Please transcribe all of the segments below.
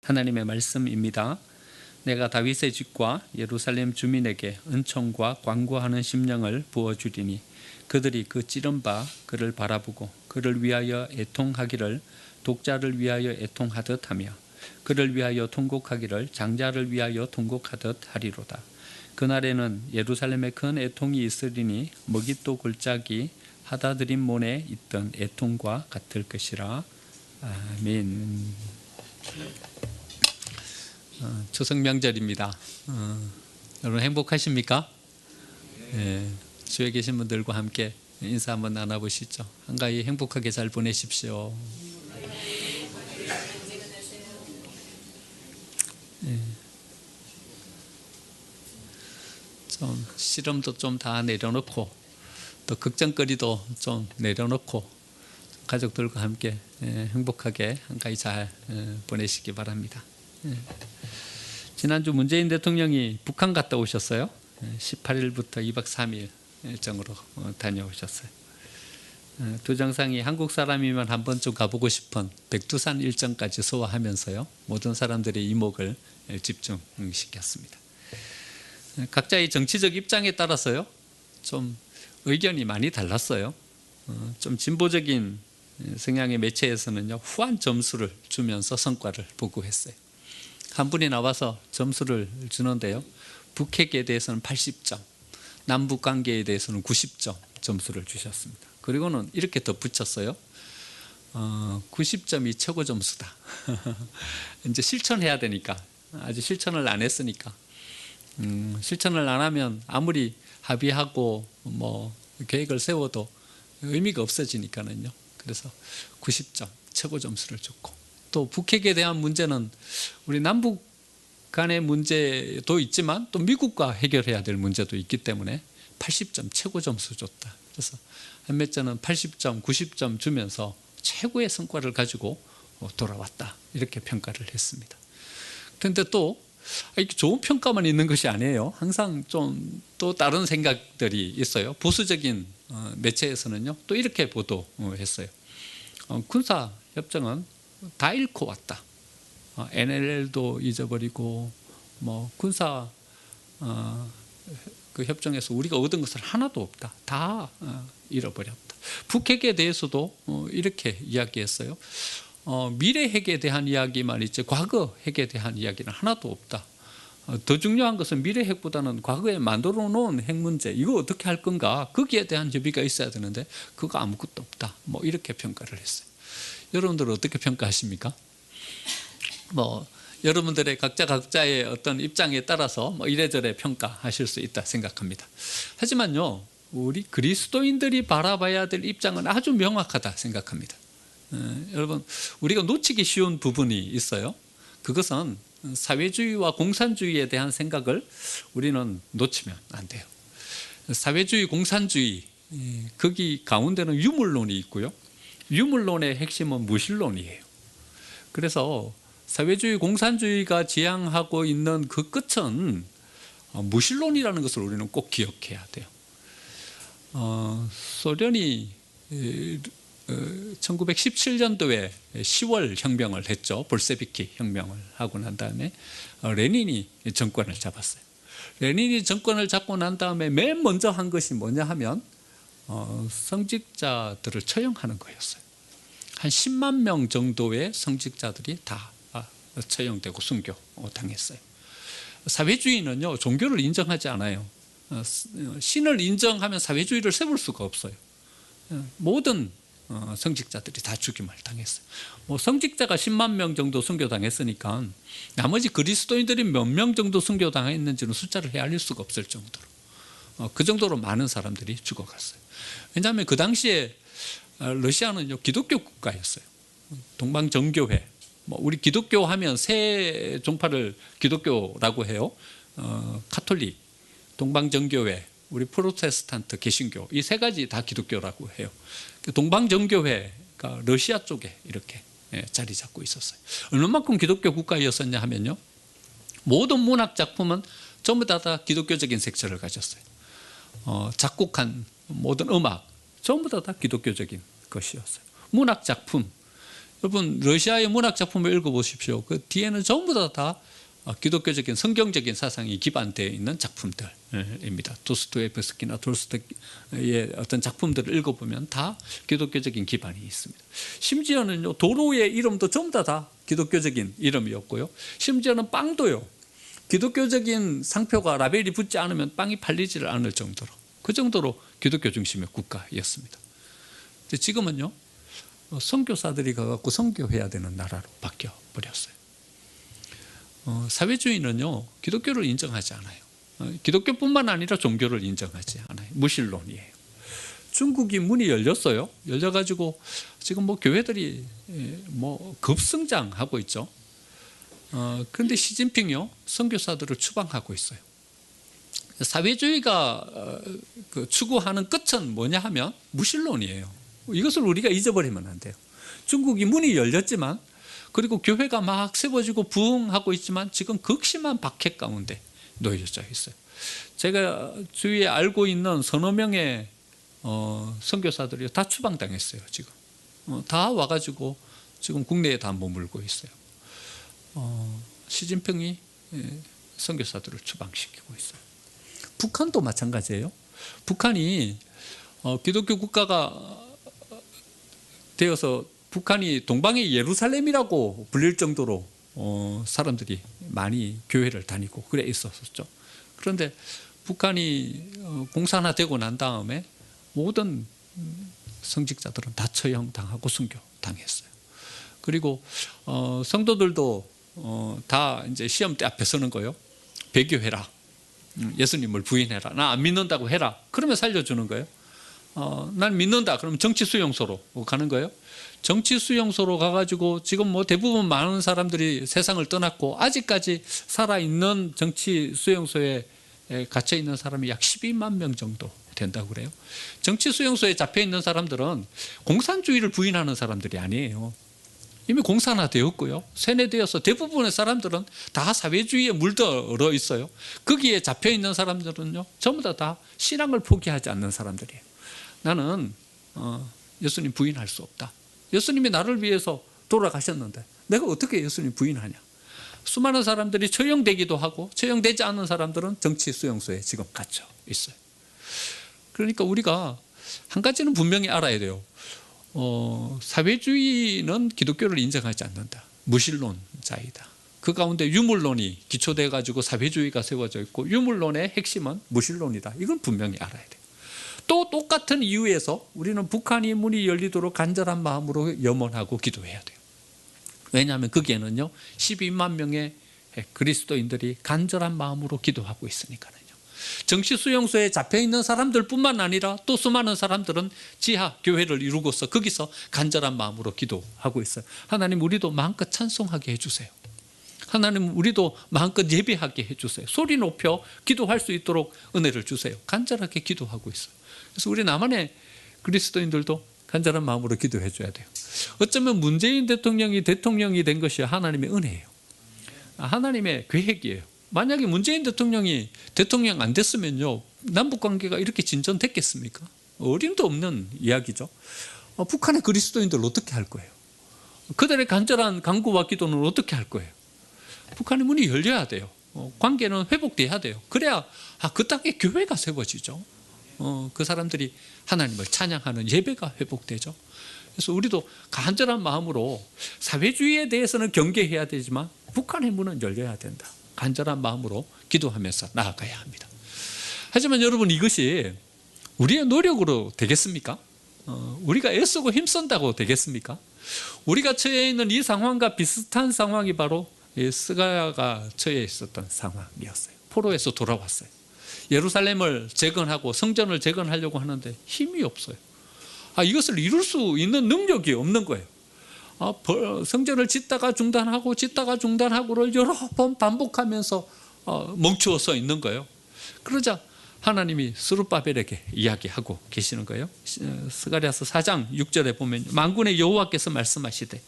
하나님의 말씀입니다. 내가 다윗의 집과 예루살렘 주민에게 은총과 광고하는 심령을 부어주리니 그들이 그 찌른 바 그를 바라보고 그를 위하여 애통하기를 독자를 위하여 애통하듯 하며 그를 위하여 통곡하기를 장자를 위하여 통곡하듯 하리로다. 그날에는 예루살렘에 큰 애통이 있으리니 머깃도 골짜기 하다드림몬에 있던 애통과 같을 것이라. 아멘. 추석 명절입니다. 여러분 행복하십니까? 네, 주위에 계신 분들과 함께 인사 한번 나눠보시죠. 한가위 행복하게 잘 보내십시오. 네. 좀 시름도 좀 다 내려놓고 또 걱정거리도 좀 내려놓고 가족들과 함께 행복하게 한가위 잘 보내시기 바랍니다. 지난주 문재인 대통령이 북한 갔다 오셨어요. 18일부터 2박 3일 일정으로 다녀오셨어요. 두 정상이 한국 사람이면 한 번쯤 가보고 싶은 백두산 일정까지 소화하면서요, 모든 사람들의 이목을 집중시켰습니다. 각자의 정치적 입장에 따라서요, 좀 의견이 많이 달랐어요. 좀 진보적인 성향의 매체에서는요, 후한 점수를 주면서 성과를 보고했어요. 한 분이 나와서 점수를 주는데요, 북핵에 대해서는 80점, 남북 관계에 대해서는 90점 점수를 주셨습니다. 그리고는 이렇게 덧붙였어요. 90점이 최고 점수다. 이제 실천해야 되니까, 아직 실천을 안 했으니까, 실천을 안 하면 아무리 합의하고 뭐 계획을 세워도 의미가 없어지니까는요. 그래서 90점 최고 점수를 줬고, 또 북핵에 대한 문제는 우리 남북 간의 문제도 있지만 또 미국과 해결해야 될 문제도 있기 때문에 80점 최고 점수 줬다. 그래서 한몇자는 80점, 90점 주면서 최고의 성과를 가지고 돌아왔다, 이렇게 평가를 했습니다. 그런데 또 이렇게 좋은 평가만 있는 것이 아니에요. 항상 좀 또 다른 생각들이 있어요. 보수적인 매체에서는요, 또 이렇게 보도했어요. 군사협정은 다 잃고 왔다. NLL도 잊어버리고 뭐 군사 그 협정에서 우리가 얻은 것은 하나도 없다. 다 잃어버렸다. 북핵에 대해서도 이렇게 이야기했어요. 미래 핵에 대한 이야기만 있지 과거 핵에 대한 이야기는 하나도 없다. 더 중요한 것은 미래 핵보다는 과거에 만들어 놓은 핵 문제, 이거 어떻게 할 건가, 거기에 대한 협의가 있어야 되는데 그거 아무것도 없다. 뭐 이렇게 평가를 했어요. 여러분들은 어떻게 평가하십니까? 뭐 여러분들의 각자의 어떤 입장에 따라서 뭐 이래저래 평가하실 수 있다 생각합니다. 하지만요, 우리 그리스도인들이 바라봐야 될 입장은 아주 명확하다 생각합니다. 여러분, 우리가 놓치기 쉬운 부분이 있어요. 그것은 사회주의와 공산주의에 대한 생각을 우리는 놓치면 안 돼요. 사회주의, 공산주의, 거기 가운데는 유물론이 있고요, 유물론의 핵심은 무신론이에요. 그래서 사회주의, 공산주의가 지향하고 있는 그 끝은 무신론이라는 것을 우리는 꼭 기억해야 돼요. 소련이 1917년도에 10월 혁명을 했죠. 볼셰비키 혁명을 하고 난 다음에 레닌이 정권을 잡았어요. 레닌이 정권을 잡고 난 다음에 맨 먼저 한 것이 뭐냐 하면 성직자들을 처형하는 거였어요. 한 10만 명 정도의 성직자들이 다 처형되고 순교당했어요. 사회주의는요, 종교를 인정하지 않아요. 신을 인정하면 사회주의를 세울 수가 없어요. 모든 성직자들이 다 죽임을 당했어요. 뭐 성직자가 10만 명 정도 순교당했으니까 나머지 그리스도인들이 몇 명 정도 순교당했는지는 숫자를 헤아릴 수가 없을 정도로, 그 정도로 많은 사람들이 죽어갔어요. 왜냐하면 그 당시에 러시아는요, 기독교 국가였어요. 동방정교회, 뭐 우리 기독교 하면 세 종파를 기독교라고 해요. 카톨릭, 동방정교회, 우리 프로테스탄트, 개신교, 이 세 가지 다 기독교라고 해요. 동방정교회가 러시아 쪽에 이렇게 자리 잡고 있었어요. 얼마만큼 기독교 국가였었냐 하면요, 모든 문학 작품은 전부 다 기독교적인 색채를 가졌어요. 작곡한 모든 음악 전부 다 기독교적인 것이었어요. 문학 작품, 여러분 러시아의 문학 작품을 읽어보십시오. 그 뒤에는 전부 다 기독교적인 성경적인 사상이 기반되어 있는 작품들입니다. 도스토옙스키나 돌스토이의 어떤 작품들을 읽어보면 다 기독교적인 기반이 있습니다. 심지어는요, 도로의 이름도 전부 다 기독교적인 이름이었고요. 심지어는 빵도요, 기독교적인 상표가 라벨이 붙지 않으면 빵이 팔리지를 않을 정도로, 그 정도로 기독교 중심의 국가였습니다. 근데 지금은요, 선교사들이 가갖고 선교해야 되는 나라로 바뀌어 버렸어요. 사회주의는요, 기독교를 인정하지 않아요. 기독교뿐만 아니라 종교를 인정하지 않아요. 무신론이에요. 중국이 문이 열렸어요. 열려가지고 지금 뭐 교회들이 뭐 급성장하고 있죠. 그런데 시진핑요, 선교사들을 추방하고 있어요. 사회주의가 추구하는 끝은 뭐냐 하면 무신론이에요. 이것을 우리가 잊어버리면 안 돼요. 중국이 문이 열렸지만, 그리고 교회가 막 세워지고 부흥하고 있지만 지금 극심한 박해 가운데 놓여져 있어요. 제가 주위에 알고 있는 서너 명의 선교사들이 다 추방당했어요. 지금 다 와가지고 지금 국내에 다 머물고 있어요. 시진핑이 선교사들을 추방시키고 있어요. 북한도 마찬가지예요. 북한이 기독교 국가가 되어서 북한이 동방의 예루살렘이라고 불릴 정도로 사람들이 많이 교회를 다니고 그래 있었었죠. 그런데 북한이 공산화되고 난 다음에 모든 성직자들은 다 처형당하고 순교당했어요. 그리고 성도들도 다 이제 시험대 앞에 서는 거예요. 배교해라, 예수님을 부인해라, 나 안 믿는다고 해라. 그러면 살려주는 거예요. 난 믿는다. 그럼 정치 수용소로 가는 거예요. 정치 수용소로 가가지고 지금 뭐 대부분 많은 사람들이 세상을 떠났고 아직까지 살아있는 정치 수용소에 갇혀 있는 사람이 약 12만 명 정도 된다고 그래요. 정치 수용소에 잡혀 있는 사람들은 공산주의를 부인하는 사람들이 아니에요. 이미 공산화되었고요, 세뇌되어서 대부분의 사람들은 다 사회주의에 물들어 있어요. 거기에 잡혀 있는 사람들은요, 전부 다 신앙을 포기하지 않는 사람들이에요. 나는 예수님 부인할 수 없다. 예수님이 나를 위해서 돌아가셨는데 내가 어떻게 예수님 부인하냐. 수많은 사람들이 처형되기도 하고, 처형되지 않는 사람들은 정치 수용소에 지금 갇혀 있어요. 그러니까 우리가 한 가지는 분명히 알아야 돼요. 사회주의는 기독교를 인정하지 않는다. 무신론자이다. 그 가운데 유물론이 기초돼 가지고 사회주의가 세워져 있고, 유물론의 핵심은 무신론이다. 이건 분명히 알아야 돼요. 또 똑같은 이유에서 우리는 북한이 문이 열리도록 간절한 마음으로 염원하고 기도해야 돼요. 왜냐하면 거기에는요, 12만 명의 그리스도인들이 간절한 마음으로 기도하고 있으니까요. 정치 수용소에 잡혀 있는 사람들뿐만 아니라 또 수많은 사람들은 지하 교회를 이루고서 거기서 간절한 마음으로 기도하고 있어요. 하나님, 우리도 마음껏 찬송하게 해주세요. 하나님, 우리도 마음껏 예배하게 해주세요. 소리 높여 기도할 수 있도록 은혜를 주세요. 간절하게 기도하고 있어요. 그래서 우리 남한의 그리스도인들도 간절한 마음으로 기도해 줘야 돼요. 어쩌면 문재인 대통령이 된 것이 하나님의 은혜예요. 하나님의 계획이에요. 만약에 문재인 대통령이 대통령 안 됐으면요, 남북관계가 이렇게 진전됐겠습니까? 어림도 없는 이야기죠. 북한의 그리스도인들 어떻게 할 거예요? 그들의 간절한 간구와 기도는 어떻게 할 거예요? 북한의 문이 열려야 돼요. 관계는 회복돼야 돼요. 그래야 그 땅에 교회가 세워지죠. 그 사람들이 하나님을 찬양하는 예배가 회복되죠. 그래서 우리도 간절한 마음으로 사회주의에 대해서는 경계해야 되지만 북한의 문은 열려야 된다. 간절한 마음으로 기도하면서 나아가야 합니다. 하지만 여러분, 이것이 우리의 노력으로 되겠습니까? 우리가 애쓰고 힘쓴다고 되겠습니까? 우리가 처해 있는 이 상황과 비슷한 상황이 바로 스가랴가 처해 있었던 상황이었어요. 포로에서 돌아왔어요. 예루살렘을 재건하고 성전을 재건하려고 하는데 힘이 없어요. 이것을 이룰 수 있는 능력이 없는 거예요. 성전을 짓다가 중단하고를 여러 번 반복하면서 멈추어서 있는 거예요. 그러자 하나님이 스룹바벨에게 이야기하고 계시는 거예요. 스가랴서 4장 6절에 보면 만군의 여호와께서 말씀하시되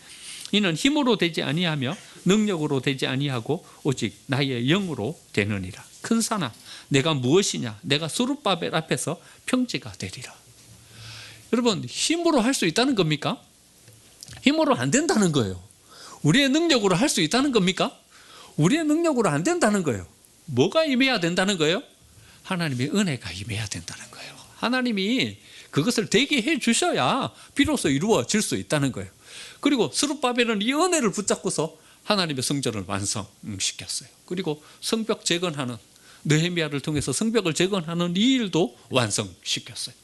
이는 힘으로 되지 아니하며 능력으로 되지 아니하고 오직 나의 영으로 되느니라. 큰 산아, 내가 무엇이냐? 내가 스룹바벨 앞에서 평지가 되리라. 여러분, 힘으로 할 수 있다는 겁니까? 힘으로 안 된다는 거예요. 우리의 능력으로 할 수 있다는 겁니까? 우리의 능력으로 안 된다는 거예요. 뭐가 임해야 된다는 거예요? 하나님의 은혜가 임해야 된다는 거예요. 하나님이 그것을 되게 해 주셔야 비로소 이루어질 수 있다는 거예요. 그리고 스룹바벨은 이 은혜를 붙잡고서 하나님의 성전을 완성시켰어요. 그리고 성벽 재건하는, 느헤미야를 통해서 성벽을 재건하는 이 일도 완성시켰어요.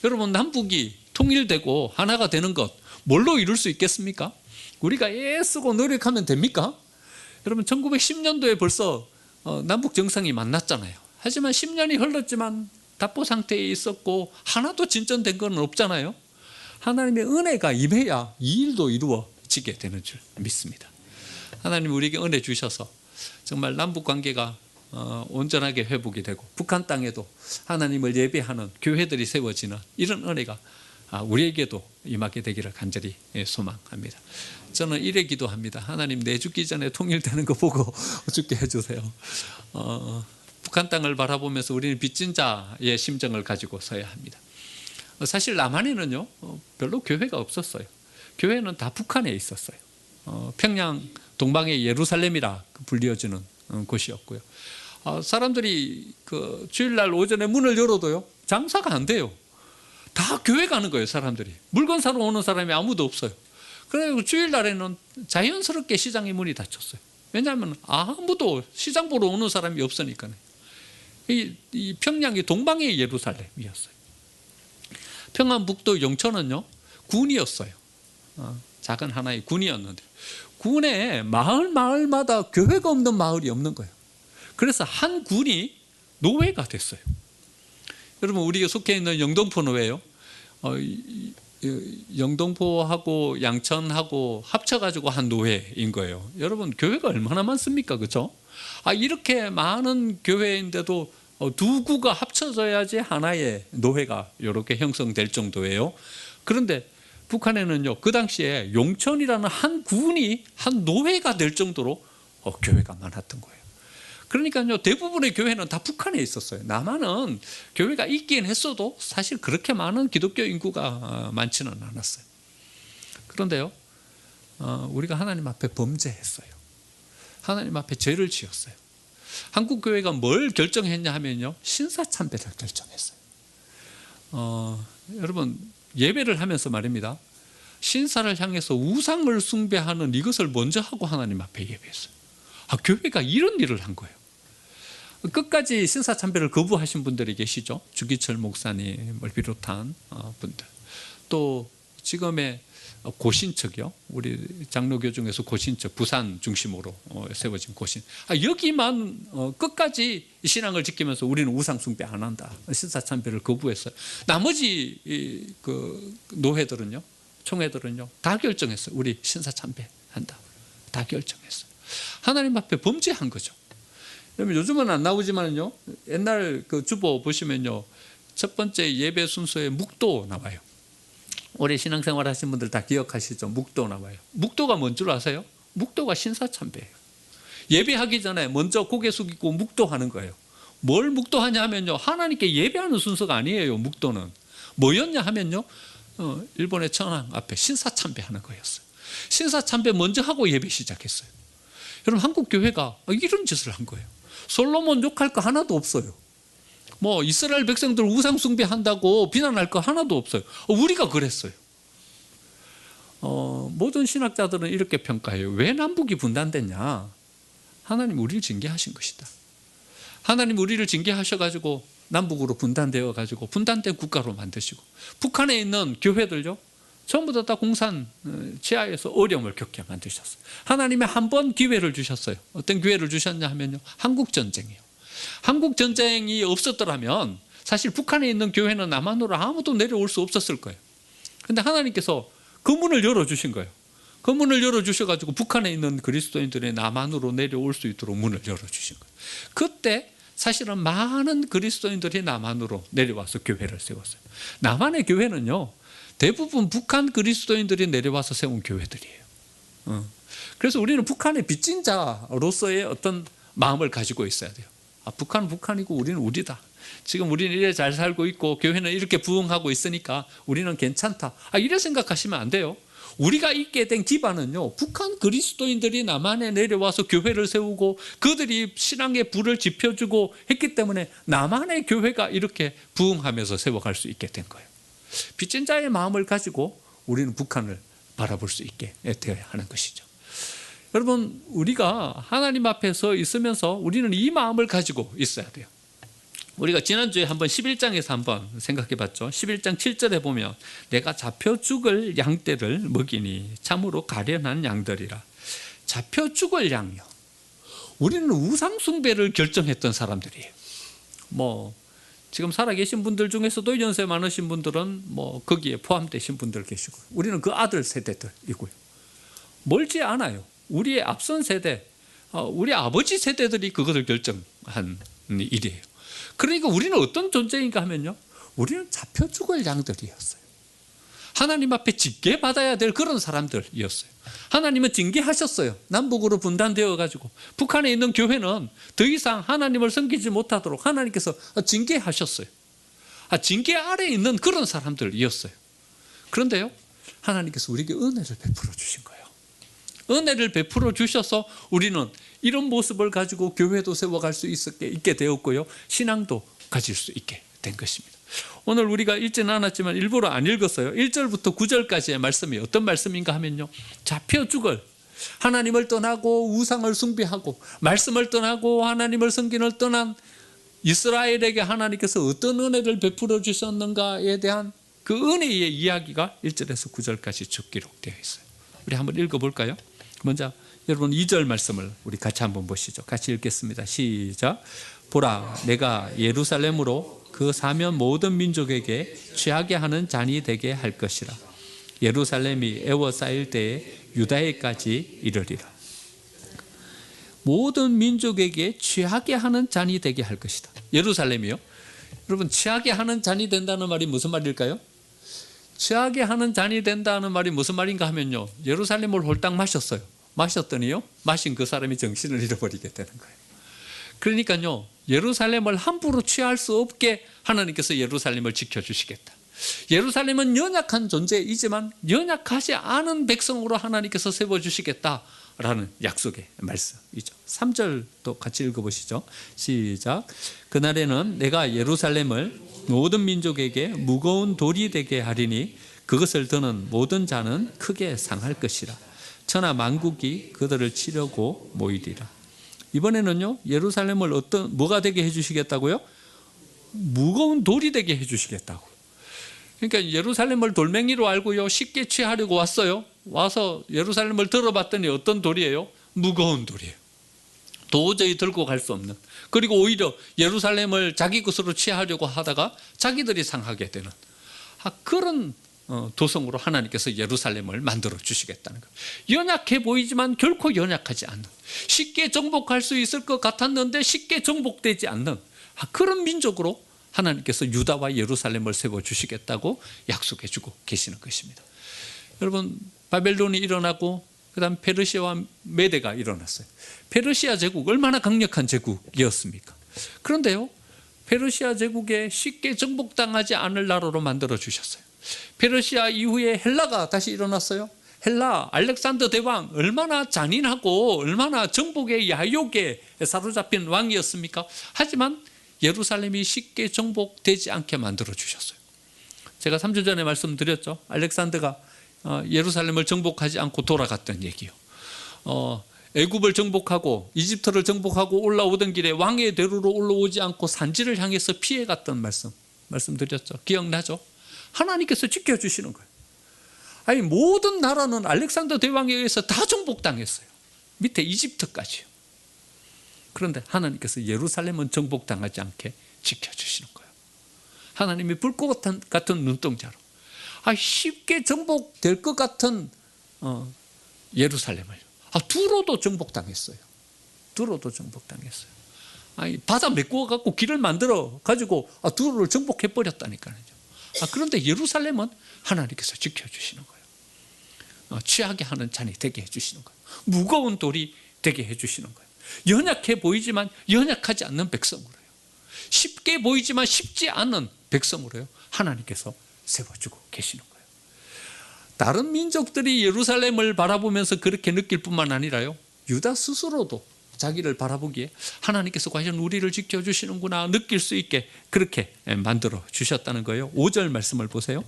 여러분, 남북이 통일되고 하나가 되는 것 뭘로 이룰 수 있겠습니까? 우리가 애쓰고 노력하면 됩니까? 여러분, 1910년도에 벌써 남북 정상이 만났잖아요. 하지만 10년이 흘렀지만 답보 상태에 있었고 하나도 진전된 건 없잖아요. 하나님의 은혜가 임해야 이 일도 이루어지게 되는 줄 믿습니다. 하나님 우리에게 은혜 주셔서 정말 남북 관계가 온전하게 회복이 되고 북한 땅에도 하나님을 예배하는 교회들이 세워지는 이런 은혜가 우리에게도 임하게 되기를 간절히 소망합니다. 저는 이래 기도합니다. 하나님, 내 죽기 전에 통일되는 거 보고 죽게 해주세요. 북한 땅을 바라보면서 우리는 빚진 자의 심정을 가지고 서야 합니다. 사실 남한에는요 별로 교회가 없었어요. 교회는 다 북한에 있었어요. 평양 동방의 예루살렘이라 불리어지는 곳이었고요. 사람들이 그 주일날 오전에 문을 열어도요 장사가 안 돼요. 다 교회 가는 거예요. 사람들이 물건 사러 오는 사람이 아무도 없어요. 그래서 주일날에는 자연스럽게 시장의 문이 닫혔어요. 왜냐하면 아무도 시장 보러 오는 사람이 없으니까요. 이 평양이 동방의 예루살렘이었어요. 평안북도 영천은요 군이었어요. 작은 하나의 군이었는데 군에 마을마다 교회가 없는 마을이 없는 거예요. 그래서 한 군이 노회가 됐어요. 여러분, 우리가 속해 있는 영동포 노회요. 영동포하고 양천하고 합쳐가지고 한 노회인 거예요. 여러분, 교회가 얼마나 많습니까? 그렇죠? 이렇게 많은 교회인데도 두 구가 합쳐져야지 하나의 노회가 이렇게 형성될 정도예요. 그런데 북한에는요 그 당시에 용천이라는 한 군이 한 노회가 될 정도로 교회가 많았던 거예요. 그러니까요 대부분의 교회는 다 북한에 있었어요. 남한은 교회가 있긴 했어도 사실 그렇게 많은 기독교 인구가 많지는 않았어요. 그런데요 우리가 하나님 앞에 범죄했어요. 하나님 앞에 죄를 지었어요. 한국 교회가 뭘 결정했냐 하면요 신사참배를 결정했어요. 여러분, 예배를 하면서 말입니다. 신사를 향해서 우상을 숭배하는 이것을 먼저 하고 하나님 앞에 예배했어요. 교회가 이런 일을 한 거예요. 끝까지 신사참배를 거부하신 분들이 계시죠. 주기철 목사님을 비롯한 분들. 또 지금의 고신척이요. 우리 장로교 중에서 고신척, 부산 중심으로 세워진 고신. 여기만 끝까지 신앙을 지키면서 우리는 우상 숭배 안 한다. 신사참배를 거부했어요. 나머지 그 노회들은요, 총회들은요, 다 결정했어요. 우리 신사참배 한다. 다 결정했어요. 하나님 앞에 범죄한 거죠. 요즘은 안 나오지만요, 옛날 그 주보 보시면요, 첫 번째 예배 순서에 묵도 나와요. 오래 신앙생활 하신 분들 다 기억하시죠? 묵도 나와요. 묵도가 뭔 줄 아세요? 묵도가 신사참배예요. 예배하기 전에 먼저 고개 숙이고 묵도하는 거예요. 뭘 묵도하냐 하면요, 하나님께 예배하는 순서가 아니에요. 묵도는 뭐였냐 하면요, 일본의 천황 앞에 신사참배하는 거였어요. 신사참배 먼저 하고 예배 시작했어요. 여러분, 한국 교회가 이런 짓을 한 거예요. 솔로몬 욕할 거 하나도 없어요. 뭐 이스라엘 백성들 우상 숭배한다고 비난할 거 하나도 없어요. 우리가 그랬어요. 모든 신학자들은 이렇게 평가해요. 왜 남북이 분단됐냐? 하나님 우리를 징계하신 것이다. 하나님 우리를 징계하셔가지고 남북으로 분단되어 가지고 분단된 국가로 만드시고, 북한에 있는 교회들요 전부 다 공산 지하에서 어려움을 겪게 만드셨어요. 하나님이 한 번 기회를 주셨어요. 어떤 기회를 주셨냐 하면요, 한국전쟁이에요. 한국전쟁이 없었더라면 사실 북한에 있는 교회는 남한으로 아무도 내려올 수 없었을 거예요. 그런데 하나님께서 그 문을 열어주신 거예요. 그 문을 열어주셔가지고 북한에 있는 그리스도인들이 남한으로 내려올 수 있도록 문을 열어주신 거예요. 그때 사실은 많은 그리스도인들이 남한으로 내려와서 교회를 세웠어요. 남한의 교회는요 대부분 북한 그리스도인들이 내려와서 세운 교회들이에요. 그래서 우리는 북한의 빚진 자로서의 어떤 마음을 가지고 있어야 돼요. 북한은 북한이고 우리는 우리다. 지금 우리는 이래 잘 살고 있고 교회는 이렇게 부흥하고 있으니까 우리는 괜찮다. 이래 생각하시면 안 돼요. 우리가 있게 된 기반은요, 북한 그리스도인들이 남한에 내려와서 교회를 세우고 그들이 신앙의 불을 지펴주고 했기 때문에 남한의 교회가 이렇게 부흥하면서 세워갈 수 있게 된 거예요. 빚진 자의 마음을 가지고 우리는 북한을 바라볼 수 있게 되어야 하는 것이죠. 여러분, 우리가 하나님 앞에 서 있으면서 우리는 이 마음을 가지고 있어야 돼요. 우리가 지난주에 한번 11장에서 한번 생각해 봤죠. 11장 7절에 보면 내가 잡혀 죽을 양떼를 먹이니 참으로 가련한 양들이라. 잡혀 죽을 양이요. 우리는 우상 숭배를 결정했던 사람들이에요. 지금 살아계신 분들 중에서도 연세 많으신 분들은 거기에 포함되신 분들 계시고, 우리는 그 아들 세대들이고요. 멀지 않아요. 우리의 앞선 세대, 우리 아버지 세대들이 그것을 결정한 일이에요. 그러니까 우리는 어떤 존재인가 하면요, 우리는 잡혀 죽을 양들이었어요. 하나님 앞에 징계받아야 될 그런 사람들이었어요. 하나님은 징계하셨어요. 남북으로 분단되어 가지고 북한에 있는 교회는 더 이상 하나님을 섬기지 못하도록 하나님께서 징계하셨어요. 징계 아래에 있는 그런 사람들이었어요. 그런데요, 하나님께서 우리에게 은혜를 베풀어 주신 거예요. 은혜를 베풀어 주셔서 우리는 이런 모습을 가지고 교회도 세워갈 수 있게 되었고요, 신앙도 가질 수 있게 된 것입니다. 오늘 우리가 읽지는 않았지만 일부러 안 읽었어요. 1절부터 9절까지의 말씀이 어떤 말씀인가 하면요, 잡혀 죽을, 하나님을 떠나고 우상을 숭배하고 말씀을 떠나고 하나님을 섬기는 떠난 이스라엘에게 하나님께서 어떤 은혜를 베풀어 주셨는가에 대한 그 은혜의 이야기가 1절에서 9절까지 쭉 기록되어 있어요. 우리 한번 읽어볼까요? 먼저 여러분 2절 말씀을 우리 같이 한번 보시죠. 같이 읽겠습니다. 시작. 보라, 내가 예루살렘으로 그 사면 모든 민족에게 취하게 하는 잔이 되게 할 것이라. 예루살렘이 에워싸일 때에 유다에까지 이르리라. 모든 민족에게 취하게 하는 잔이 되게 할 것이다. 예루살렘이요. 여러분, 취하게 하는 잔이 된다는 말이 무슨 말일까요? 취하게 하는 잔이 된다는 말이 무슨 말인가 하면요, 예루살렘을 홀딱 마셨어요. 마셨더니요, 마신 그 사람이 정신을 잃어버리게 되는 거예요. 그러니까요, 예루살렘을 함부로 취할 수 없게 하나님께서 예루살렘을 지켜주시겠다. 예루살렘은 연약한 존재이지만 연약하지 않은 백성으로 하나님께서 세워주시겠다라는 약속의 말씀이죠. 3절도 같이 읽어보시죠. 시작. 그날에는 내가 예루살렘을 모든 민족에게 무거운 돌이 되게 하리니 그것을 드는 모든 자는 크게 상할 것이라. 천하 만국이 그들을 치려고 모이리라. 이번에는요, 예루살렘을 뭐가 되게 해주시겠다고요? 무거운 돌이 되게 해주시겠다고. 그러니까 예루살렘을 돌멩이로 알고요, 쉽게 취하려고 왔어요. 와서 예루살렘을 들어봤더니 어떤 돌이에요? 무거운 돌이에요. 도저히 들고 갈 수 없는, 그리고 오히려 예루살렘을 자기 것으로 취하려고 하다가 자기들이 상하게 되는 그런 도성으로 하나님께서 예루살렘을 만들어 주시겠다는 거예요. 연약해 보이지만 결코 연약하지 않는, 쉽게 정복할 수 있을 것 같았는데 쉽게 정복되지 않는 그런 민족으로 하나님께서 유다와 예루살렘을 세워주시겠다고 약속해 주고 계시는 것입니다. 여러분, 바벨론이 일어나고 그 다음 페르시아와 메대가 일어났어요. 페르시아 제국 얼마나 강력한 제국이었습니까? 그런데요, 페르시아 제국에 쉽게 정복당하지 않을 나라로 만들어 주셨어요. 페르시아 이후에 헬라가 다시 일어났어요. 헬라, 알렉산더 대왕, 얼마나 잔인하고 얼마나 정복의 야욕에 사로잡힌 왕이었습니까? 하지만 예루살렘이 쉽게 정복되지 않게 만들어 주셨어요. 제가 3주 전에 말씀드렸죠. 알렉산더가 예루살렘을 정복하지 않고 돌아갔던 얘기요. 애굽을 정복하고 이집트를 정복하고 올라오던 길에 왕의 대로로 올라오지 않고 산지를 향해서 피해갔던 말씀드렸죠. 기억나죠? 하나님께서 지켜주시는 거예요. 아니, 모든 나라는 알렉산더 대왕에 의해서 다 정복당했어요. 밑에 이집트까지요. 그런데 하나님께서 예루살렘은 정복당하지 않게 지켜주시는 거예요. 하나님이 불꽃 같은 눈동자로 쉽게 정복될 것 같은 예루살렘을 두로도 정복당했어요. 두로도 정복당했어요. 바다 메꾸어 갖고 길을 만들어 가지고 두로를 정복해 버렸다니까요. 그런데 예루살렘은 하나님께서 지켜주시는 거예요. 취하게 하는 잔이 되게 해주시는 거예요. 무거운 돌이 되게 해주시는 거예요. 연약해 보이지만 연약하지 않는 백성으로요, 쉽게 보이지만 쉽지 않은 백성으로요, 하나님께서 세워주고 계시는 거예요. 다른 민족들이 예루살렘을 바라보면서 그렇게 느낄 뿐만 아니라요, 유다 스스로도 자기를 바라보기에 하나님께서 과연 우리를 지켜주시는구나 느낄 수 있게 그렇게 만들어 주셨다는 거예요. 5절 말씀을 보세요.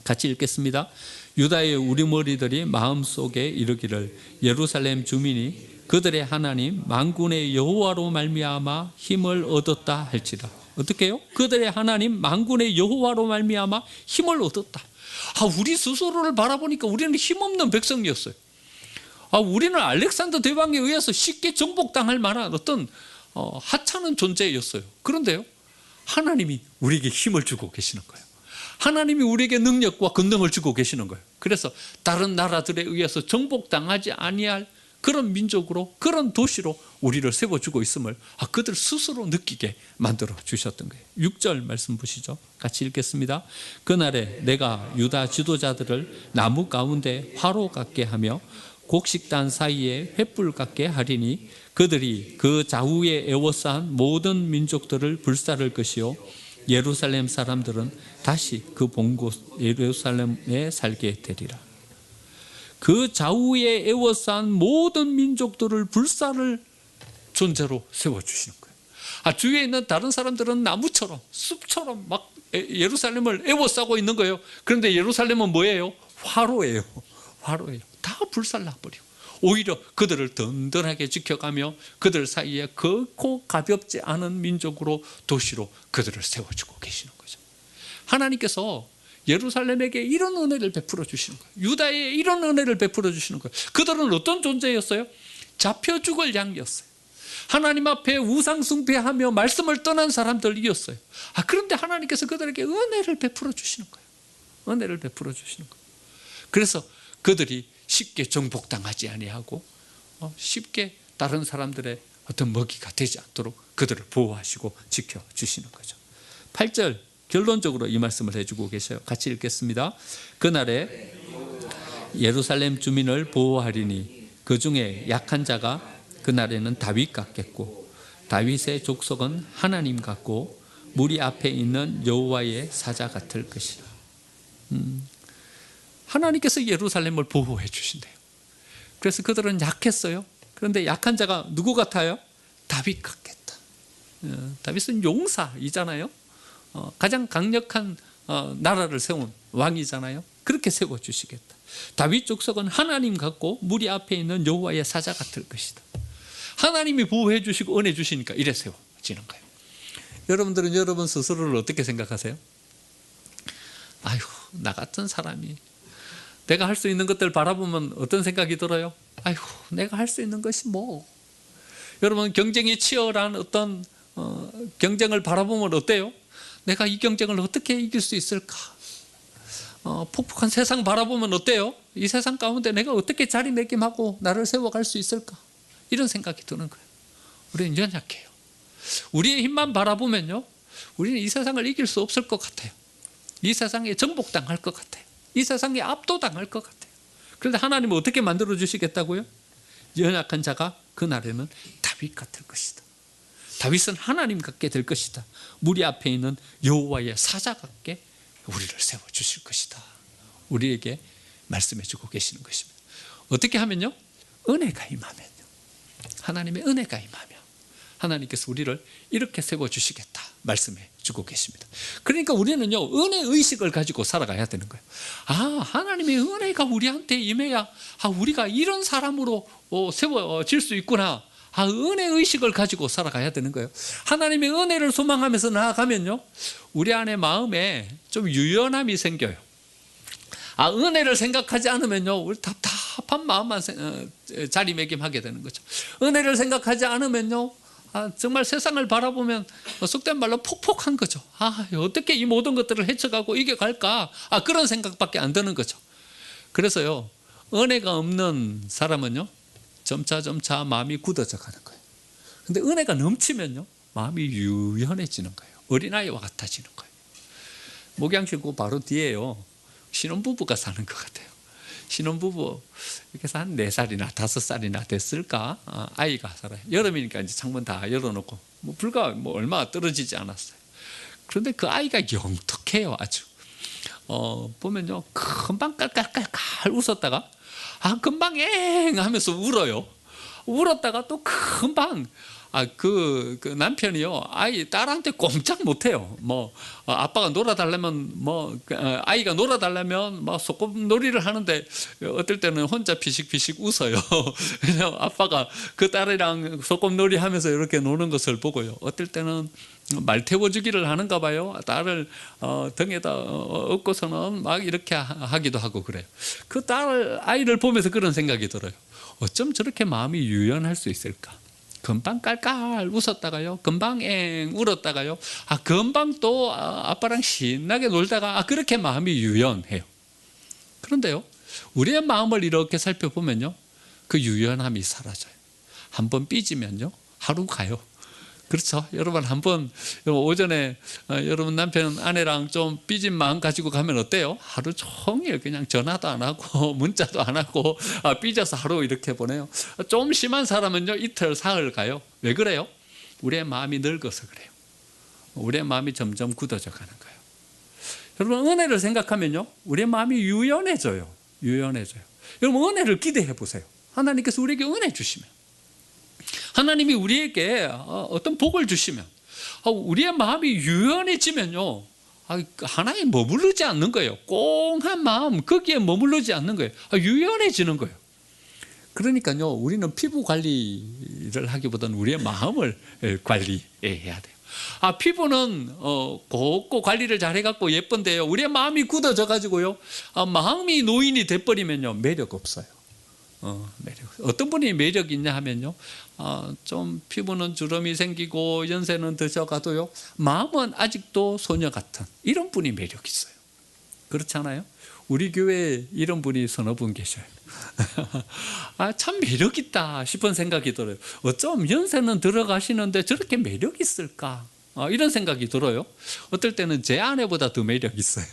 같이 읽겠습니다. 유다의 우리머리들이 마음속에 이르기를 예루살렘 주민이 그들의 하나님 만군의 여호와로 말미암아 힘을 얻었다 할지라. 어떻게 해요? 그들의 하나님 만군의 여호와로 말미암아 힘을 얻었다. 우리 스스로를 바라보니까 우리는 힘없는 백성이었어요. 우리는 알렉산더 대왕에 의해서 쉽게 정복당할 만한 어떤 하찮은 존재였어요. 그런데요, 하나님이 우리에게 힘을 주고 계시는 거예요. 하나님이 우리에게 능력과 권능을 주고 계시는 거예요. 그래서 다른 나라들에 의해서 정복당하지 아니할 그런 민족으로, 그런 도시로 우리를 세워주고 있음을 그들 스스로 느끼게 만들어 주셨던 거예요. 6절 말씀 보시죠. 같이 읽겠습니다. 그날에 내가 유다 지도자들을 나무 가운데 화로 같게 하며 곡식단 사이에 횃불 같게 하리니 그들이 그 좌우에 에워싼 모든 민족들을 불사를 것이요 예루살렘 사람들은 다시 그 본 곳 예루살렘에 살게 되리라. 그 좌우에 에워싼 모든 민족들을 불사를 존재로 세워주시는 거예요. 주위에 있는 다른 사람들은 나무처럼 숲처럼 막 예루살렘을 에워싸고 있는 거예요. 그런데 예루살렘은 뭐예요? 화로예요. 화로예요. 다 불살라버리고 오히려 그들을 든든하게 지켜가며 그들 사이에 결코 가볍지 않은 민족으로, 도시로 그들을 세워주고 계시는 거죠. 하나님께서 예루살렘에게 이런 은혜를 베풀어 주시는 거예요. 유다에 이런 은혜를 베풀어 주시는 거예요. 그들은 어떤 존재였어요? 잡혀 죽을 양이었어요. 하나님 앞에 우상 숭배하며 말씀을 떠난 사람들이었어요. 그런데 하나님께서 그들에게 은혜를 베풀어 주시는 거예요. 은혜를 베풀어 주시는 거예요. 그래서 그들이 쉽게 정복당하지 아니하고 쉽게 다른 사람들의 어떤 먹이가 되지 않도록 그들을 보호하시고 지켜주시는 거죠. 8절 결론적으로 이 말씀을 해주고 계셔요. 같이 읽겠습니다. 그날에 예루살렘 주민을 보호하리니 그 중에 약한 자가 그날에는 다윗 같겠고 다윗의 족속은 하나님 같고 무리 앞에 있는 여호와의 사자 같을 것이라. 하나님께서 예루살렘을 보호해 주신대요. 그래서 그들은 약했어요. 그런데 약한 자가 누구 같아요? 다윗 같겠다. 다윗은 용사이잖아요. 가장 강력한 나라를 세운 왕이잖아요. 그렇게 세워주시겠다. 다윗 족속은 하나님 같고 무리 앞에 있는 여호와의 사자 같을 것이다. 하나님이 보호해 주시고 은혜 주시니까 이래 세워지는 거예요. 여러분들은 여러분 스스로를 어떻게 생각하세요? 아유, 나 같은 사람이 내가 할 수 있는 것들 바라보면 어떤 생각이 들어요? 아유, 내가 할 수 있는 것이 뭐. 여러분 경쟁이 치열한 어떤 경쟁을 바라보면 어때요? 내가 이 경쟁을 어떻게 이길 수 있을까? 폭폭한 세상 바라보면 어때요? 이 세상 가운데 내가 어떻게 자리매김하고 나를 세워갈 수 있을까? 이런 생각이 드는 거예요. 우리는 연약해요. 우리의 힘만 바라보면요, 우리는 이 세상을 이길 수 없을 것 같아요. 이 세상에 정복당할 것 같아요. 이 세상에 압도당할 것 같아요. 그런데 하나님은 어떻게 만들어 주시겠다고요? 연약한 자가 그날에는 다윗 같을 것이다. 다윗은 하나님 같게 될 것이다. 무리 앞에 있는 여호와의 사자 같게 우리를 세워주실 것이다. 우리에게 말씀해 주고 계시는 것입니다. 어떻게 하면요? 은혜가 임하면요. 하나님의 은혜가 임하면 하나님께서 우리를 이렇게 세워주시겠다 말씀해 주고 계십니다. 그러니까 우리는요, 은혜 의식을 가지고 살아가야 되는 거예요. 하나님의 은혜가 우리한테 임해야 우리가 이런 사람으로 세워질 수 있구나. 은혜 의식을 가지고 살아가야 되는 거예요. 하나님의 은혜를 소망하면서 나아가면요, 우리 안에 마음에 좀 유연함이 생겨요. 은혜를 생각하지 않으면요, 우리 답답한 마음만 자리매김하게 되는 거죠. 은혜를 생각하지 않으면요, 정말 세상을 바라보면 속된 말로 폭폭한 거죠. 어떻게 이 모든 것들을 헤쳐가고 이겨갈까? 그런 생각밖에 안 드는 거죠. 그래서요, 은혜가 없는 사람은요, 점차 마음이 굳어져 가는 거예요. 근데 은혜가 넘치면요, 마음이 유연해지는 거예요. 어린아이와 같아지는 거예요. 목양실 그 바로 뒤에요, 신혼부부가 사는 것 같아요. 신혼부부 이렇게 해서 한 4살이나 5살이나 됐을까? 아이가 살아요. 여름이니까 이제 창문 다 열어놓고 불과 얼마 떨어지지 않았어요. 그런데 그 아이가 영특해요. 아주 보면요 금방 깔깔깔깔 웃었다가 금방 엥 하면서 울어요. 울었다가 또 금방 그 남편이요 딸한테 꼼짝 못해요. 아빠가 놀아달라면 아이가 놀아달라면 소꿉놀이를 하는데 어떨 때는 혼자 피식피식 웃어요. 그냥 아빠가 그 딸이랑 소꿉놀이 하면서 이렇게 노는 것을 보고요. 어떨 때는 말 태워주기를 하는가 봐요. 딸을 등에다 업고서는 막 이렇게 하기도 하고 그래요. 그 아이를 보면서 그런 생각이 들어요. 어쩜 저렇게 마음이 유연할 수 있을까? 금방 깔깔 웃었다가요 금방 엥 울었다가요 금방 또 아빠랑 신나게 놀다가 그렇게 마음이 유연해요. 그런데요 우리의 마음을 이렇게 살펴보면요 그 유연함이 사라져요. 한번 삐지면요 하루 가요. 그렇죠. 여러분 한번 오전에 여러분 남편 아내랑 좀 삐진 마음 가지고 가면 어때요? 하루 종일 그냥 전화도 안 하고 문자도 안 하고 삐져서 하루 이렇게 보내요. 좀 심한 사람은요 이틀 사흘 가요. 왜 그래요? 우리의 마음이 늙어서 그래요. 우리의 마음이 점점 굳어져 가는 거예요. 여러분 은혜를 생각하면요 우리의 마음이 유연해져요. 여러분 은혜를 기대해 보세요. 하나님께서 우리에게 은혜 주시면, 하나님이 우리에게 어떤 복을 주시면 우리의 마음이 유연해지면요 하나에 머무르지 않는 거예요. 꽁한 마음 거기에 머무르지 않는 거예요. 유연해지는 거예요. 그러니까요 우리는 피부 관리를 하기보다는 우리의 마음을 관리해야 돼요. 피부는 곱고 관리를 잘 해갖고 예쁜데요 우리의 마음이 굳어져 가지고요 마음이 노인이 돼버리면요 매력 없어요. 어떤 분이 매력 있냐 하면요 좀 피부는 주름이 생기고 연세는 드셔가도요 마음은 아직도 소녀 같은 이런 분이 매력 있어요. 그렇지 않아요? 우리 교회에 이런 분이 서너 분 계셔요. 참 매력 있다 싶은 생각이 들어요. 어쩜 연세는 들어가시는데 저렇게 매력 있을까? 이런 생각이 들어요. 어떨 때는 제 아내보다 더 매력 있어요.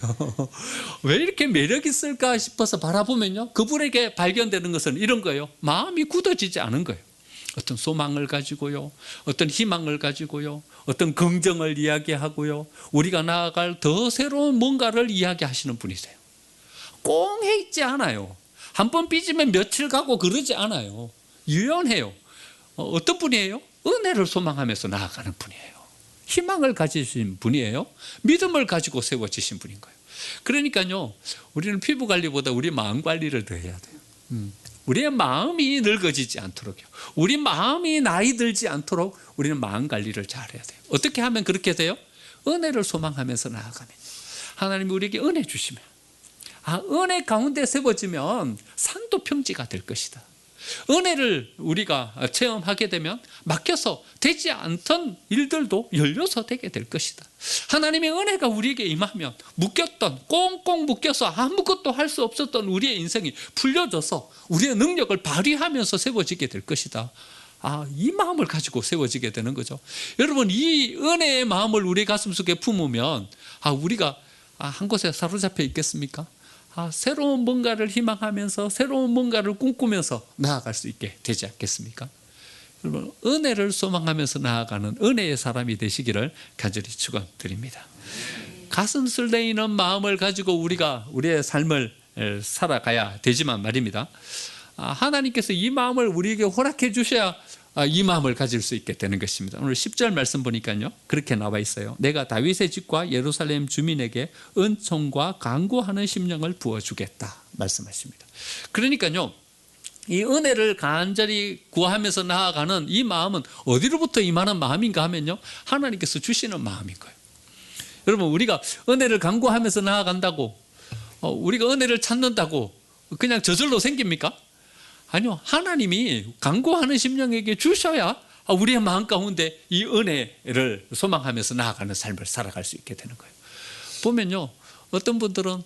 왜 이렇게 매력 있을까 싶어서 바라보면요 그분에게 발견되는 것은 이런 거예요. 마음이 굳어지지 않은 거예요. 어떤 소망을 가지고요 어떤 희망을 가지고요 어떤 긍정을 이야기하고요 우리가 나아갈 더 새로운 뭔가를 이야기하시는 분이세요. 꽁해 있지 않아요. 한번 삐지면 며칠 가고 그러지 않아요. 유연해요. 어떤 분이에요? 은혜를 소망하면서 나아가는 분이에요. 희망을 가지신 분이에요. 믿음을 가지고 세워지신 분인 거예요. 그러니까요 우리는 피부 관리보다 우리 마음 관리를 더 해야 돼요. 우리의 마음이 늙어지지 않도록요 우리 마음이 나이 들지 않도록 우리는 마음 관리를 잘해야 돼요. 어떻게 하면 그렇게 돼요? 은혜를 소망하면서 나아가면 하나님이 우리에게 은혜 주시면 은혜 가운데 세워지면 산도 평지가 될 것이다. 은혜를 우리가 체험하게 되면 막혀서 되지 않던 일들도 열려서 되게 될 것이다. 하나님의 은혜가 우리에게 임하면 묶였던 꽁꽁 묶여서 아무것도 할 수 없었던 우리의 인생이 풀려져서 우리의 능력을 발휘하면서 세워지게 될 것이다. 이 마음을 가지고 세워지게 되는 거죠. 여러분 이 은혜의 마음을 우리 가슴속에 품으면 우리가 한 곳에 사로잡혀 있겠습니까? 새로운 뭔가를 희망하면서 새로운 뭔가를 꿈꾸면서 나아갈 수 있게 되지 않겠습니까? 여러분 은혜를 소망하면서 나아가는 은혜의 사람이 되시기를 간절히 축원드립니다. 가슴 설레이는 마음을 가지고 우리가 우리의 삶을 살아가야 되지만 말입니다. 하나님께서 이 마음을 우리에게 허락해 주셔야 이 마음을 가질 수 있게 되는 것입니다. 오늘 10절 말씀 보니까요 그렇게 나와 있어요. 내가 다윗의 집과 예루살렘 주민에게 은총과 간구하는 심령을 부어주겠다 말씀하십니다. 그러니까요 이 은혜를 간절히 구하면서 나아가는 이 마음은 어디로부터 임하는 마음인가 하면요 하나님께서 주시는 마음인 거예요. 여러분 우리가 은혜를 간구하면서 나아간다고 우리가 은혜를 찾는다고 그냥 저절로 생깁니까? 아니요. 하나님이 간구하는 심령에게 주셔야 우리의 마음 가운데 이 은혜를 소망하면서 나아가는 삶을 살아갈 수 있게 되는 거예요. 보면요 어떤 분들은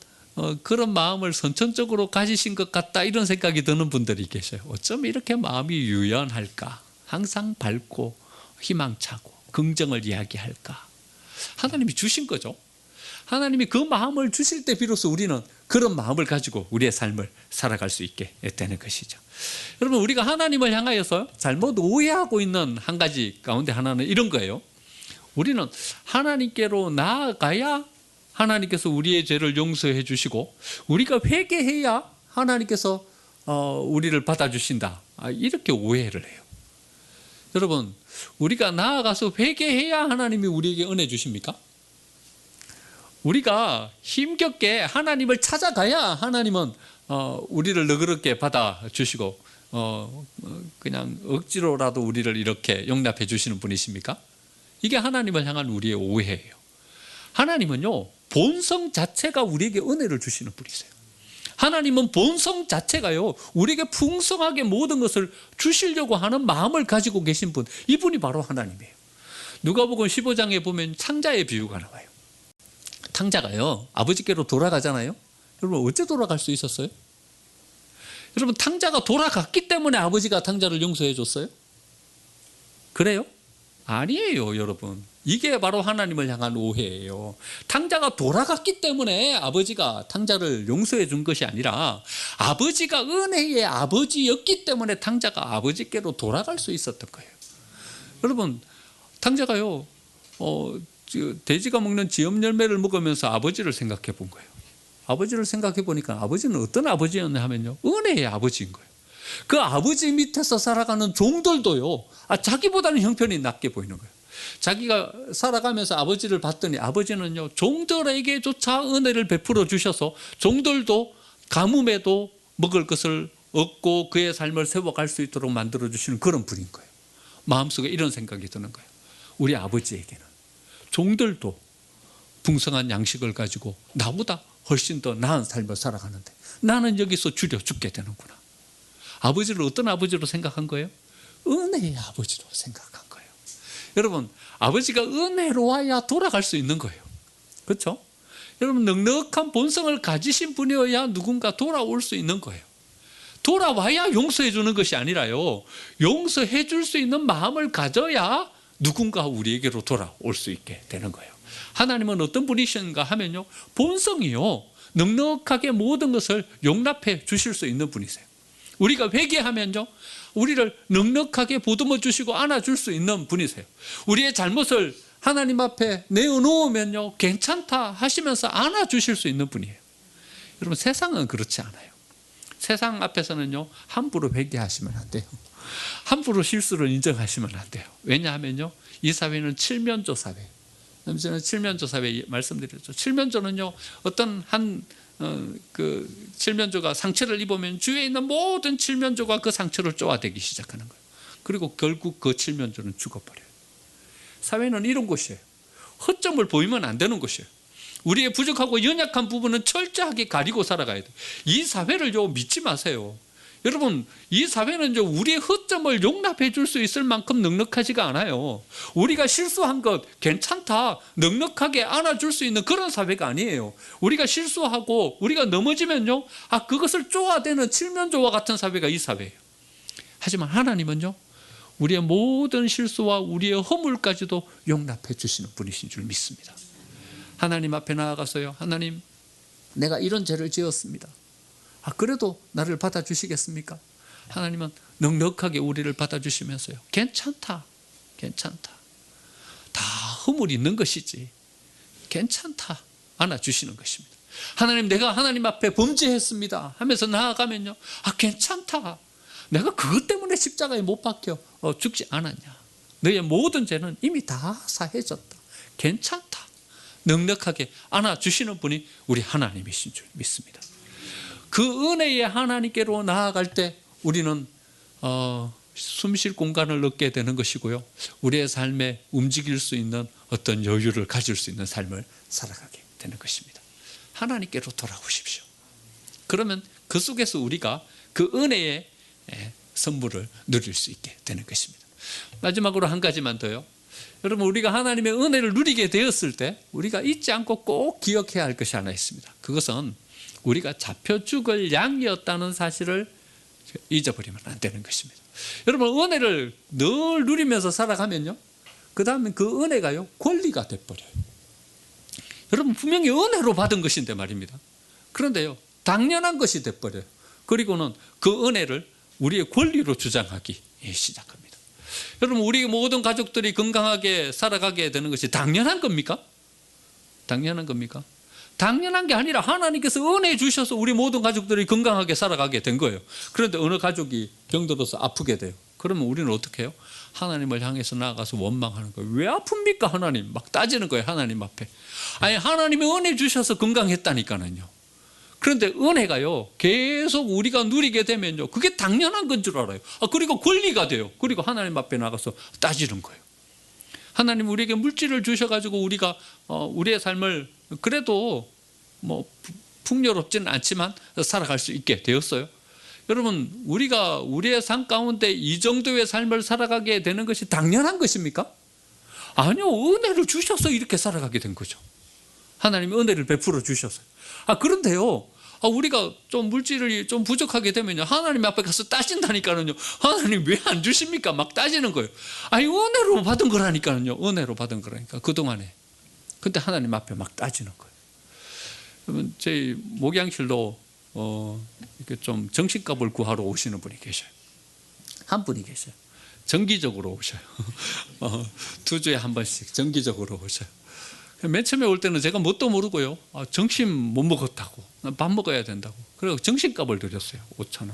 그런 마음을 선천적으로 가지신 것 같다 이런 생각이 드는 분들이 계셔요. 어쩜 이렇게 마음이 유연할까? 항상 밝고 희망차고 긍정을 이야기할까? 하나님이 주신 거죠. 하나님이 그 마음을 주실 때 비로소 우리는 그런 마음을 가지고 우리의 삶을 살아갈 수 있게 되는 것이죠. 여러분 우리가 하나님을 향하여서 잘못 오해하고 있는 한 가지 가운데 하나는 이런 거예요. 우리는 하나님께로 나아가야 하나님께서 우리의 죄를 용서해 주시고 우리가 회개해야 하나님께서 우리를 받아주신다. 이렇게 오해를 해요. 여러분, 우리가 나아가서 회개해야 하나님이 우리에게 은혜 주십니까? 우리가 힘겹게 하나님을 찾아가야 하나님은 우리를 너그럽게 받아주시고 그냥 억지로라도 우리를 이렇게 용납해 주시는 분이십니까? 이게 하나님을 향한 우리의 오해예요. 하나님은요, 본성 자체가 우리에게 은혜를 주시는 분이세요. 하나님은 본성 자체가요, 우리에게 풍성하게 모든 것을 주시려고 하는 마음을 가지고 계신 분, 이분이 바로 하나님이에요. 누가복음 15장에 보면 탕자의 비유가 나와요. 탕자가요, 아버지께로 돌아가잖아요. 여러분, 어째 돌아갈 수 있었어요? 여러분, 탕자가 돌아갔기 때문에 아버지가 탕자를 용서해 줬어요? 그래요? 아니에요, 여러분. 이게 바로 하나님을 향한 오해예요. 탕자가 돌아갔기 때문에 아버지가 탕자를 용서해 준 것이 아니라 아버지가 은혜의 아버지였기 때문에 탕자가 아버지께로 돌아갈 수 있었던 거예요. 여러분, 탕자가요, 돼지가 먹는 지엽 열매를 먹으면서 아버지를 생각해 본 거예요. 아버지를 생각해 보니까 아버지는 어떤 아버지였냐 하면요, 은혜의 아버지인 거예요. 그 아버지 밑에서 살아가는 종들도요, 자기보다는 형편이 낮게 보이는 거예요. 자기가 살아가면서 아버지를 봤더니 아버지는요, 종들에게조차 은혜를 베풀어 주셔서 종들도 가뭄에도 먹을 것을 얻고 그의 삶을 세워갈 수 있도록 만들어 주시는 그런 분인 거예요. 마음속에 이런 생각이 드는 거예요. 우리 아버지에게는 종들도 풍성한 양식을 가지고 나보다 훨씬 더 나은 삶을 살아가는데 나는 여기서 줄여 죽게 되는구나. 아버지를 어떤 아버지로 생각한 거예요? 은혜의 아버지로 생각한 거예요. 여러분, 아버지가 은혜로워야 돌아갈 수 있는 거예요. 그렇죠? 여러분, 넉넉한 본성을 가지신 분이어야 누군가 돌아올 수 있는 거예요. 돌아와야 용서해 주는 것이 아니라요, 용서해 줄 수 있는 마음을 가져야 누군가 우리에게로 돌아올 수 있게 되는 거예요. 하나님은 어떤 분이신가 하면요, 본성이요, 넉넉하게 모든 것을 용납해 주실 수 있는 분이세요. 우리가 회개하면요, 우리를 넉넉하게 보듬어 주시고 안아줄 수 있는 분이세요. 우리의 잘못을 하나님 앞에 내어놓으면요, 괜찮다 하시면서 안아주실 수 있는 분이에요. 여러분, 세상은 그렇지 않아요. 세상 앞에서는요, 함부로 회개하시면 안 돼요. 함부로 실수를 인정하시면 안 돼요. 왜냐하면요, 이 사회는 칠면조 사회예요. 저는 칠면조 사회 말씀드렸죠. 칠면조는요, 어떤 그 칠면조가 상처를 입으면 주위에 있는 모든 칠면조가 그 상처를 쪼아대기 시작하는 거예요. 그리고 결국 그 칠면조는 죽어버려요. 사회는 이런 곳이에요. 허점을 보이면 안 되는 곳이에요. 우리의 부족하고 연약한 부분은 철저하게 가리고 살아가야 돼요. 이 사회를요, 믿지 마세요. 여러분, 이 사회는 우리의 허점을 용납해 줄 수 있을 만큼 넉넉하지가 않아요. 우리가 실수한 것 괜찮다, 넉넉하게 안아줄 수 있는 그런 사회가 아니에요. 우리가 실수하고 우리가 넘어지면요, 그것을 쪼아대는 칠면조와 같은 사회가 이 사회예요. 하지만 하나님은요, 우리의 모든 실수와 우리의 허물까지도 용납해 주시는 분이신 줄 믿습니다. 하나님 앞에 나아가서요, 하나님, 내가 이런 죄를 지었습니다. 그래도 나를 받아주시겠습니까? 하나님은 넉넉하게 우리를 받아주시면서요, 괜찮다, 괜찮다, 다 허물이 있는 것이지, 괜찮다 안아주시는 것입니다. 하나님, 내가 하나님 앞에 범죄했습니다 하면서 나아가면요, 괜찮다, 내가 그것 때문에 십자가에 못 박혀 죽지 않았냐, 너의 모든 죄는 이미 다 사해졌다, 괜찮다, 넉넉하게 안아주시는 분이 우리 하나님이신 줄 믿습니다. 그 은혜의 하나님께로 나아갈 때 우리는 숨쉴 공간을 얻게 되는 것이고요, 우리의 삶에 움직일 수 있는 어떤 여유를 가질 수 있는 삶을 살아가게 되는 것입니다. 하나님께로 돌아오십시오. 그러면 그 속에서 우리가 그 은혜의 선물을 누릴 수 있게 되는 것입니다. 마지막으로 한 가지만 더요. 여러분, 우리가 하나님의 은혜를 누리게 되었을 때 우리가 잊지 않고 꼭 기억해야 할 것이 하나 있습니다. 그것은 우리가 잡혀 죽을 양이었다는 사실을 잊어버리면 안 되는 것입니다. 여러분, 은혜를 늘 누리면서 살아가면요, 그 다음에 그 은혜가요, 권리가 돼버려요. 여러분, 분명히 은혜로 받은 것인데 말입니다. 그런데요, 당연한 것이 돼버려요. 그리고는 그 은혜를 우리의 권리로 주장하기 시작합니다. 여러분, 우리 모든 가족들이 건강하게 살아가게 되는 것이 당연한 겁니까? 당연한 겁니까? 당연한 게 아니라 하나님께서 은혜 주셔서 우리 모든 가족들이 건강하게 살아가게 된 거예요. 그런데 어느 가족이 병들어서 아프게 돼요. 그러면 우리는 어떻게 해요? 하나님을 향해서 나아가서 원망하는 거예요. 왜 아픕니까 하나님? 막 따지는 거예요 하나님 앞에. 아니 하나님이 은혜 주셔서 건강했다니까는요. 그런데 은혜가요 계속 우리가 누리게 되면요 그게 당연한 건 줄 알아요. 그리고 권리가 돼요. 그리고 하나님 앞에 나가서 따지는 거예요. 하나님 우리에게 물질을 주셔가지고 우리가 우리의 삶을 그래도 뭐 풍요롭지는 않지만 살아갈 수 있게 되었어요. 여러분 우리가 우리의 삶 가운데 이 정도의 삶을 살아가게 되는 것이 당연한 것입니까? 아니요. 은혜를 주셔서 이렇게 살아가게 된 거죠. 하나님이 은혜를 베풀어 주셨어요. 그런데요 우리가 좀 물질이 좀 부족하게 되면요 하나님 앞에 가서 따진다니까는요. 하나님 왜 안 주십니까? 막 따지는 거예요. 아니 은혜로 받은 거라니까는요. 은혜로 받은 거라니까 그동안에. 근데 하나님 앞에 막 따지는 거예요. 여러분 저희 목양실도 이렇게 좀 정신값을 구하러 오시는 분이 계셔요. 한 분이 계셔요. 정기적으로 오셔요. 2주에 한 번씩 정기적으로 오셔요. 맨 처음에 올 때는 제가 뭣도 모르고요. 점심 못 먹었다고. 밥 먹어야 된다고. 그리고 정신값을 드렸어요. 5,000원.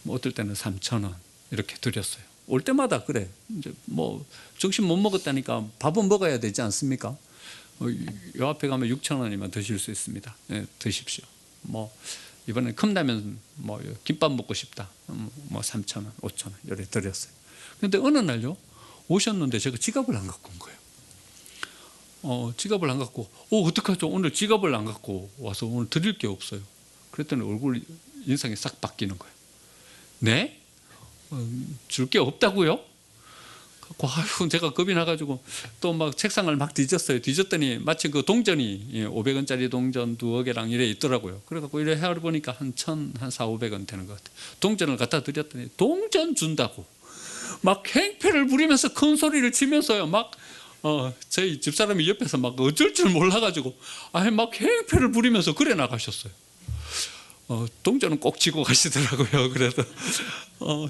뭐 어떨 때는 3,000원. 이렇게 드렸어요. 올 때마다 그래. 이제 뭐 점심 못 먹었다니까 밥은 먹어야 되지 않습니까? 요 앞에 가면 6,000원이면 드실 수 있습니다. 네, 드십시오. 뭐 이번에 컵라면 뭐 김밥 먹고 싶다. 뭐 3,000원, 5,000원 이렇게 드렸어요. 그런데 어느 날요 오셨는데 제가 지갑을 안 갖고 온 거예요. 지갑을 안 갖고 어떡하죠? 오늘 지갑을 안 갖고 와서 오늘 드릴 게 없어요. 그랬더니 얼굴 인상이 싹 바뀌는 거예요. 네? 줄 게 없다고요? 아이고 제가 겁이 나가지고 또 막 책상을 막 뒤졌어요. 뒤졌더니 마치 그 동전이 500원짜리 동전 2개랑 이래 있더라고요. 그래갖고 이래 해보니까 한 400~500원 되는 것 같아요. 동전을 갖다 드렸더니 동전 준다고 막 행패를 부리면서 큰 소리를 치면서요 막 저희 집사람이 옆에서 막 어쩔 줄 몰라가지고 막 행패를 부리면서 그래 나가셨어요. 동전은 꼭 쥐고 가시더라고요. 그래도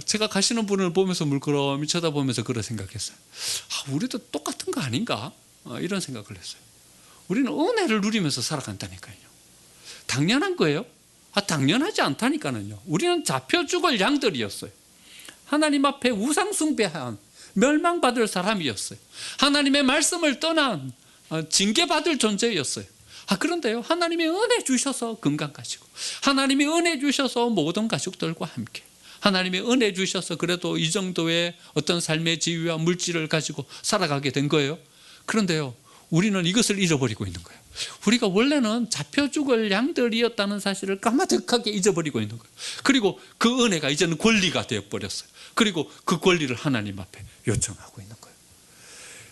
제가 가시는 분을 보면서 물끄러미 쳐다보면서 그런 생각했어요. 우리도 똑같은 거 아닌가? 이런 생각을 했어요. 우리는 은혜를 누리면서 살아간다니까요. 당연한 거예요? 당연하지 않다니까요. 우리는 잡혀 죽을 양들이었어요. 하나님 앞에 우상 숭배한 멸망받을 사람이었어요. 하나님의 말씀을 떠난 징계받을 존재였어요. 그런데요 하나님이 은혜 주셔서 건강 가지고 하나님이 은혜 주셔서 모든 가족들과 함께 하나님이 은혜 주셔서 그래도 이 정도의 어떤 삶의 지위와 물질을 가지고 살아가게 된 거예요. 그런데요 우리는 이것을 잃어버리고 있는 거예요. 우리가 원래는 잡혀 죽을 양들이었다는 사실을 까마득하게 잊어버리고 있는 거예요. 그리고 그 은혜가 이제는 권리가 되어버렸어요. 그리고 그 권리를 하나님 앞에 요청하고 있는 거예요.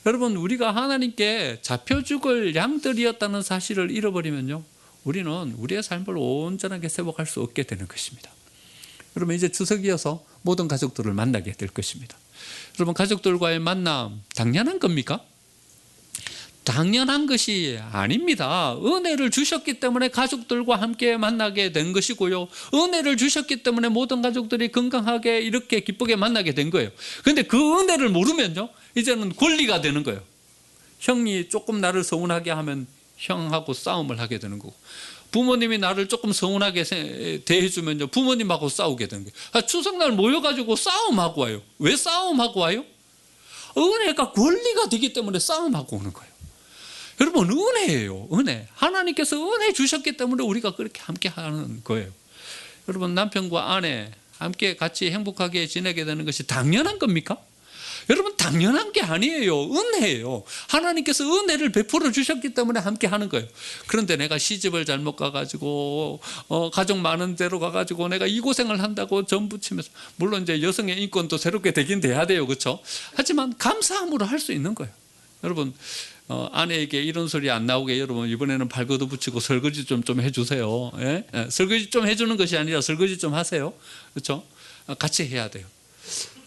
여러분 우리가 하나님께 잡혀 죽을 양들이었다는 사실을 잃어버리면요 우리는 우리의 삶을 온전하게 회복할 수 없게 되는 것입니다. 여러분 이제 추석이어서 모든 가족들을 만나게 될 것입니다. 여러분 가족들과의 만남 당연한 겁니까? 당연한 것이 아닙니다. 은혜를 주셨기 때문에 가족들과 함께 만나게 된 것이고요. 은혜를 주셨기 때문에 모든 가족들이 건강하게 이렇게 기쁘게 만나게 된 거예요. 그런데 그 은혜를 모르면요 이제는 권리가 되는 거예요. 형이 조금 나를 서운하게 하면 형하고 싸움을 하게 되는 거고, 부모님이 나를 조금 서운하게 대해주면요 부모님하고 싸우게 되는 거예요. 추석날 모여가지고 싸움하고 와요. 왜 싸움하고 와요? 은혜가 권리가 되기 때문에 싸움하고 오는 거예요. 여러분 은혜예요. 은혜. 하나님께서 은혜 주셨기 때문에 우리가 그렇게 함께 하는 거예요. 여러분 남편과 아내 함께 같이 행복하게 지내게 되는 것이 당연한 겁니까? 여러분 당연한 게 아니에요. 은혜예요. 하나님께서 은혜를 베풀어 주셨기 때문에 함께 하는 거예요. 그런데 내가 시집을 잘못 가가지고 가족 많은 데로 가가지고 내가 이 고생을 한다고 전부치면서, 물론 이제 여성의 인권도 새롭게 되긴 돼야 돼요, 그렇죠? 하지만 감사함으로 할 수 있는 거예요. 여러분 아내에게 이런 소리 안 나오게 여러분 이번에는 발버둥 붙이고 설거지 좀 해주세요. 예? 설거지 좀 해주는 것이 아니라 설거지 좀 하세요. 그렇죠? 같이 해야 돼요.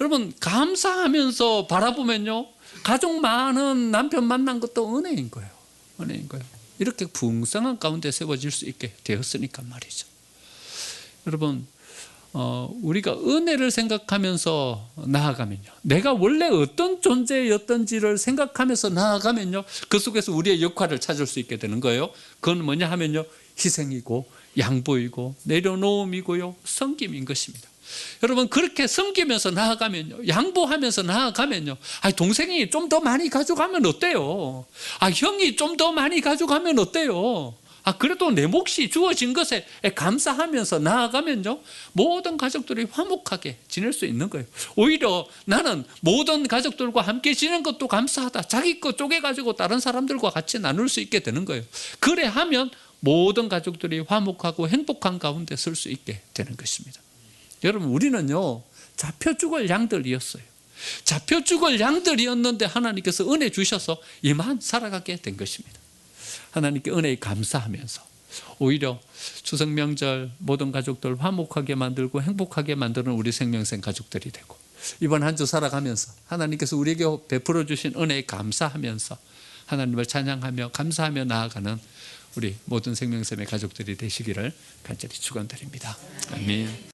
여러분 감사하면서 바라보면요 가족 많은 남편 만난 것도 은혜인 거예요. 은혜인 거예요. 이렇게 풍성한 가운데 세워질 수 있게 되었으니까 말이죠. 여러분 우리가 은혜를 생각하면서 나아가면요, 내가 원래 어떤 존재였던지를 생각하면서 나아가면요, 그 속에서 우리의 역할을 찾을 수 있게 되는 거예요. 그건 뭐냐 하면요, 희생이고 양보이고 내려놓음이고요, 섬김인 것입니다. 여러분, 그렇게 섬기면서 나아가면요, 양보하면서 나아가면요, 동생이 좀 더 많이 가져가면 어때요? 형이 좀 더 많이 가져가면 어때요? 그래도 내 몫이 주어진 것에 감사하면서 나아가면요, 모든 가족들이 화목하게 지낼 수 있는 거예요. 오히려 나는 모든 가족들과 함께 지내는 것도 감사하다, 자기 것 쪼개가지고 다른 사람들과 같이 나눌 수 있게 되는 거예요. 그래 하면 모든 가족들이 화목하고 행복한 가운데 설 수 있게 되는 것입니다. 여러분, 우리는요, 잡혀 죽을 양들이었어요. 잡혀 죽을 양들이었는데 하나님께서 은혜 주셔서 이만 살아가게 된 것입니다. 하나님께 은혜에 감사하면서 오히려 추석 명절 모든 가족들 화목하게 만들고 행복하게 만드는 우리 생명생 가족들이 되고, 이번 한 주 살아가면서 하나님께서 우리에게 베풀어 주신 은혜에 감사하면서 하나님을 찬양하며 감사하며 나아가는 우리 모든 생명샘의 가족들이 되시기를 간절히 축원드립니다. 아멘.